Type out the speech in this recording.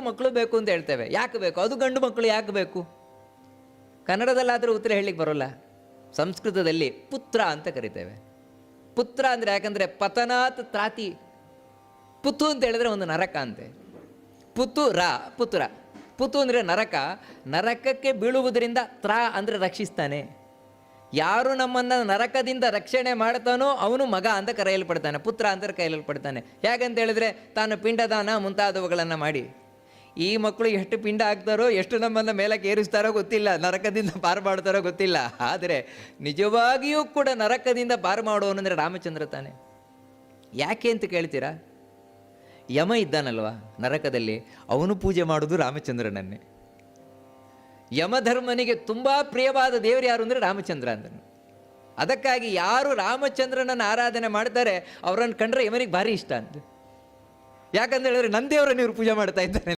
ಮಕ್ಕಳು ಬೇಕು ಅಂತ ಹೇಳ್ತೇವೆ. ಯಾಕೆ ಬೇಕು? ಅದು ಗಂಡು ಮಕ್ಕಳು ಯಾಕೆ ಬೇಕು? ಕನ್ನಡದಲ್ಲಾದರೂ ಉತ್ತರ ಹೇಳಲಿಕ್ಕೆ ಬರೋಲ್ಲ. ಸಂಸ್ಕೃತದಲ್ಲಿ ಪುತ್ರ ಅಂತ ಕರಿತೇವೆ. ಪುತ್ರ ಅಂದರೆ ಯಾಕಂದರೆ ಪತನಾತ್ ತ್ರಾತಿ. ಪುತು ಅಂತ ಹೇಳಿದ್ರೆ ಒಂದು ನರಕ ಅಂತೆ. ಪುತ್ರ. ಪುತು ಅಂದರೆ ನರಕ. ನರಕಕ್ಕೆ ಬೀಳುವುದರಿಂದ ಅಂದರೆ ರಕ್ಷಿಸ್ತಾನೆ. ಯಾರು ನಮ್ಮನ್ನು ನರಕದಿಂದ ರಕ್ಷಣೆ ಮಾಡ್ತಾನೋ ಅವನು ಮಗ ಅಂತ ಕರೆಯಲ್ಪಡ್ತಾನೆ, ಪುತ್ರ ಅಂತ ಕರೆಯಲ್ಪಡ್ತಾನೆ. ಹೇಗಂತ ಹೇಳಿದ್ರೆ ತಾನು ಪಿಂಡದಾನ ಮುಂತಾದವುಗಳನ್ನು ಮಾಡಿ ಈ ಮಕ್ಕಳು ಎಷ್ಟು ಪಿಂಡ ಹಾಕ್ತಾರೋ, ಎಷ್ಟು ನಮ್ಮನ್ನು ಮೇಲಕ್ಕೆ ಏರಿಸ್ತಾರೋ ಗೊತ್ತಿಲ್ಲ, ನರಕದಿಂದ ಪಾರು ಮಾಡ್ತಾರೋ ಗೊತ್ತಿಲ್ಲ. ಆದರೆ ನಿಜವಾಗಿಯೂ ಕೂಡ ನರಕದಿಂದ ಪಾರು ಮಾಡುವನು ಅಂದರೆ ರಾಮಚಂದ್ರ ತಾನೆ. ಯಾಕೆ ಅಂತ ಕೇಳ್ತೀರಾ? ಯಮ ಇದ್ದಾನಲ್ವ ನರಕದಲ್ಲಿ, ಅವನು ಪೂಜೆ ಮಾಡೋದು ರಾಮಚಂದ್ರನನ್ನೇ. ಯಮಧರ್ಮನಿಗೆ ತುಂಬ ಪ್ರಿಯವಾದ ದೇವರು ಯಾರು ಅಂದರೆ ರಾಮಚಂದ್ರ ಅಂದನು. ಅದಕ್ಕಾಗಿ ಯಾರು ರಾಮಚಂದ್ರನನ್ನು ಆರಾಧನೆ ಮಾಡ್ತಾರೆ ಅವರನ್ನು ಕಂಡ್ರೆ ಯಮನಿಗೆ ಭಾರಿ ಇಷ್ಟ ಅಂತ. ಯಾಕಂತ ಹೇಳಿದ್ರೆ ನನ್ನ ದೇವರನ್ನು ಇವರು ಪೂಜೆ ಮಾಡ್ತಾ ಇದ್ದಾರೆ.